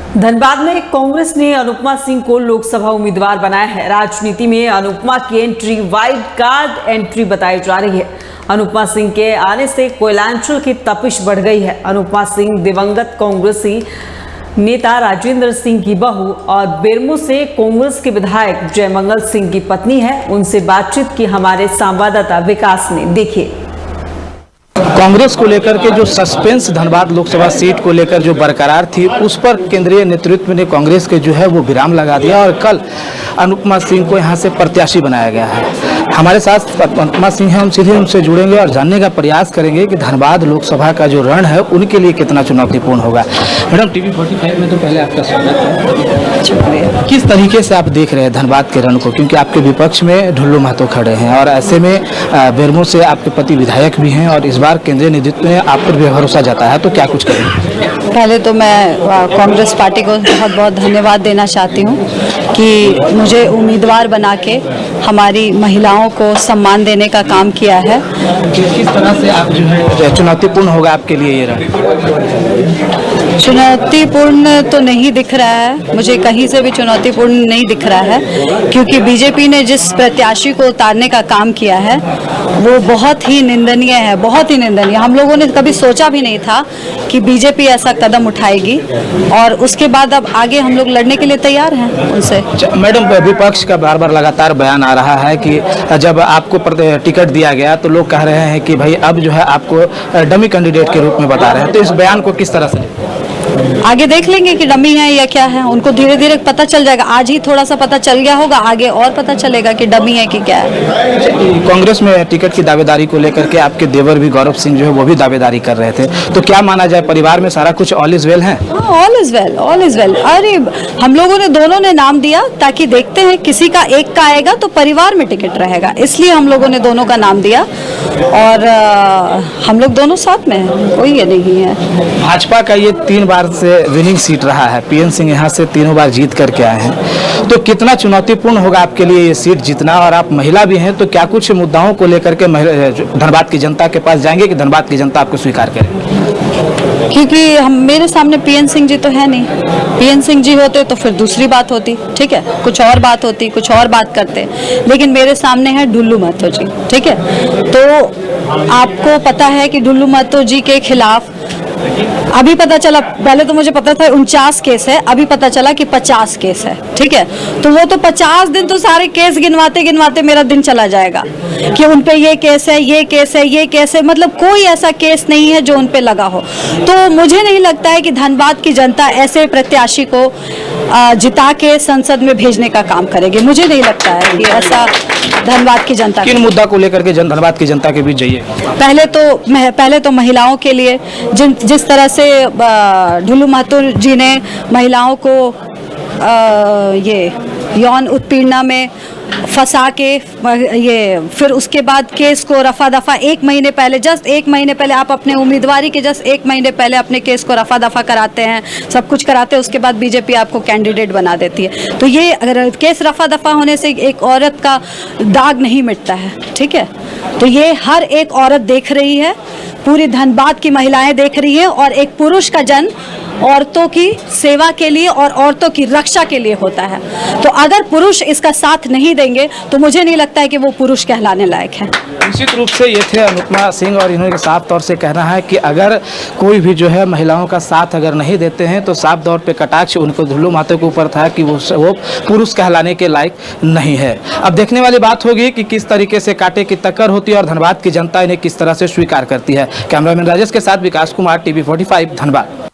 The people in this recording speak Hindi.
धनबाद में कांग्रेस ने अनुपमा सिंह को लोकसभा उम्मीदवार बनाया है। राजनीति में अनुपमा की एंट्री वाइल्ड कार्ड एंट्री बताई जा रही है। अनुपमा सिंह के आने से कोयलांचल की तपिश बढ़ गई है। अनुपमा सिंह दिवंगत कांग्रेसी नेता राजेंद्र सिंह की बहू और बेरमो से कांग्रेस के विधायक जयमंगल सिंह की पत्नी है। उनसे बातचीत की हमारे संवाददाता विकास ने। देखिए, कांग्रेस को लेकर के जो सस्पेंस धनबाद लोकसभा सीट को लेकर जो बरकरार थी, उस पर केंद्रीय नेतृत्व ने कांग्रेस के जो है वो विराम लगा दिया और कल अनुपमा सिंह को यहां से प्रत्याशी बनाया गया है। हमारे साथ अनुपमा सिंह हैं, हम सीधे उनसे जुड़ेंगे और जानने का प्रयास करेंगे कि धनबाद लोकसभा का जो रण है उनके लिए कितना चुनौतीपूर्ण होगा। मैडम, टीवी 45 में तो पहले आपका स्वागत है। शुक्रिया। किस तरीके से आप देख रहे हैं धनबाद के रण को, क्योंकि आपके विपक्ष में ढुल्लू महतो खड़े हैं और ऐसे में बेरमो से आपके पति विधायक भी हैं और इस बार केंद्रीय नेतृत्व में आप पर भी भरोसा जाता है, तो क्या कुछ करेंगे? पहले तो मैं कांग्रेस पार्टी को बहुत बहुत धन्यवाद देना चाहती हूँ कि मुझे उम्मीदवार बना के हमारी महिलाओं को सम्मान देने का काम किया है। किस तरह से आप जो है चुनौतीपूर्ण होगा आपके लिए ये रण? चुनौतीपूर्ण तो नहीं दिख रहा है, मुझे कहीं से भी चुनौतीपूर्ण नहीं दिख रहा है, क्योंकि बीजेपी ने जिस प्रत्याशी को उतारने का काम किया है वो बहुत ही निंदनीय है, बहुत ही निंदनीय। हम लोगों ने कभी सोचा भी नहीं था कि बीजेपी ऐसा कदम उठाएगी और उसके बाद अब आगे हम लोग लड़ने के लिए तैयार हैं उनसे। मैडम, विपक्ष का बार बार लगातार बयान आ रहा है कि जब आपको टिकट दिया गया तो लोग कह रहे हैं कि भाई अब जो है आपको डमी कैंडिडेट के रूप में बता रहे हैं, तो इस बयान को किस तरह से आगे देख लेंगे कि डमी है या क्या है, उनको धीरे धीरे पता चल जाएगा। आज ही थोड़ा सा पता चल गया होगा, आगे और पता चलेगा कि डमी है कि क्या है। कांग्रेस में टिकट की दावेदारी को लेकर के आपके देवर भी गौरव सिंह जो है वो भी दावेदारी कर रहे थे, तो क्या माना जाए, परिवार में सारा कुछ ऑल इज वेल है? All is well, all is well. अरे हम लोगों ने दोनों ने नाम दिया ताकि देखते हैं किसी का एक का आएगा तो परिवार में टिकट रहेगा, इसलिए हम लोगों ने दोनों का नाम दिया और हम लोग दोनों साथ में हैं, कोई ये नहीं है। भाजपा का ये 3 बार से विनिंग सीट रहा है, पीएन सिंह यहाँ से 3 बार जीत करके आए हैं, तो कितना चुनौतीपूर्ण होगा आपके लिए ये सीट जीतना? और आप महिला भी हैं, तो क्या कुछ मुद्दाओं को लेकर के धनबाद की जनता के पास जाएंगे कि धनबाद की जनता आपको स्वीकार करे? क्योंकि मेरे सामने पीएन सिंह जी तो है नहीं। पीएन सिंह जी होते तो फिर दूसरी बात होती, ठीक है, कुछ और बात होती, कुछ और बात करते, लेकिन मेरे सामने है ढुल्लू महतो जी, ठीक है। तो आपको पता है कि ढुल्लू महतो जी के खिलाफ अभी पता चला, पहले तो मुझे पता था 49 केस है, अभी पता चला कि 50 केस है, ठीक है। तो वो तो 50 दिन तो सारे केस गिनवाते गिनवाते मेरा दिन चला जाएगा कि उन पे ये केस है, ये केस है, ये केस है, मतलब कोई ऐसा केस नहीं है जो उन पे लगा हो। तो मुझे नहीं लगता है कि धनबाद की जनता ऐसे प्रत्याशी को जिता के संसद में भेजने का काम करेगी। मुझे नहीं लगता है कि ऐसा धनबाद की जनता। किन मुद्दा को लेकर के धनबाद की जनता के बीच जाइए? पहले तो महिलाओं के लिए जिस तरह से ढुल्लू महतो जी ने महिलाओं को ये यौन उत्पीड़ना में फंसा के ये, फिर उसके बाद केस को रफा दफा 1 महीने पहले, जस्ट 1 महीने पहले, आप अपने उम्मीदवारी के जस्ट 1 महीने पहले अपने केस को रफा दफा कराते हैं, सब कुछ कराते हैं, उसके बाद बीजेपी आपको कैंडिडेट बना देती है। तो ये अगर केस रफा दफा होने से एक औरत का दाग नहीं मिटता है, ठीक है। तो ये हर एक औरत देख रही है, पूरी धनबाद की महिलाएं देख रही हैं, और एक पुरुष का जन्म औरतों की सेवा के लिए और औरतों की रक्षा के लिए होता है। तो अगर पुरुष इसका साथ नहीं देंगे तो मुझे नहीं लगता है कि वो पुरुष कहलाने लायक है। निश्चित रूप से ये थे अनुपमा सिंह और इन्होंने साफ तौर से कहना है कि अगर कोई भी जो है महिलाओं का साथ अगर नहीं देते हैं तो साफ तौर पे कटाक्ष उनको ढुल्लू महतो के ऊपर था कि वो पुरुष कहलाने के लायक नहीं है। अब देखने वाली बात होगी कि किस तरीके से कांटे की टक्कर होती है और धनबाद की जनता इन्हें किस तरह से स्वीकार करती है। कैमरामैन राजेश के साथ विकास कुमार, टीवी 45 धनबाद।